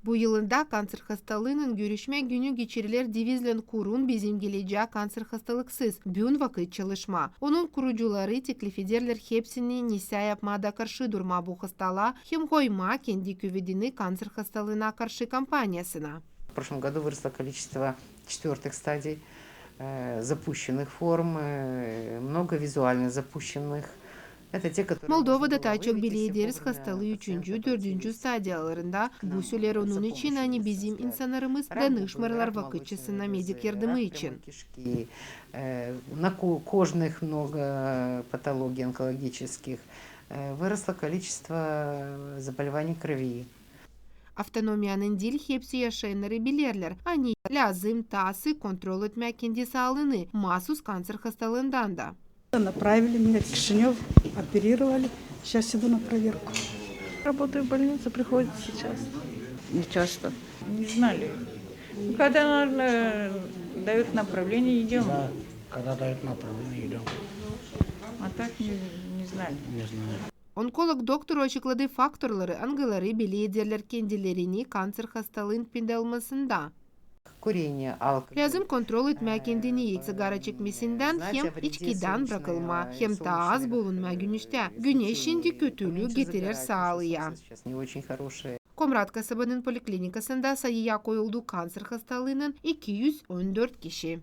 Bu yılında kanser hastalığının görüşme günü geçirilir divizlen kurun bizim geleceği kanser hastalıksız bir vakit çalışma. Onun kurucuları teklif ederler hepsini nisa yapmada karşı durma bu hastalığa hem koyma kendi küvedini kanser hastalığına karşı kampanyasına. В прошлом году выросло количество четвертых стадий запущенных форм, много визуально запущенных. Это те, которые Moldova'da daha çok bildiğimiz hastalığı 3. 4. stadiyalarında bu süreler onun için hani bizim insanlarımız danışmalar vakıtçısına medik yardımı için. На кожных много патологий онкологических. Выросло количество заболеваний крови. Автономiyanın dil hepsi yaşayanları bilirler. Hani lazım tası kontrol etmek kendi sağlığını mahsus kanser hastalığından da. Направили меня в Кишинев, оперировали. Сейчас иду на проверку. Работаю в больнице, приходит сейчас. Не часто. Не знали. Когда, наверное, дают направление, идем. Да, когда дают направление, идем. А так не знали. Не знаю. Onkolog doktoru açıkladığı faktörleri, angaları belirlerler kendilerini kanser hastalığın pindelmasında. Kурение, алкоголь. Lazım kontrol etmek kendini sigara çekmesinden hem içkiden bırakılma hem de az bulunma güneşte. Güneşin de kötülüğü getirir sağlığa. Komrat kasabının poliklinikasında sayıya koyuldu kanser hastalığının 214 kişi.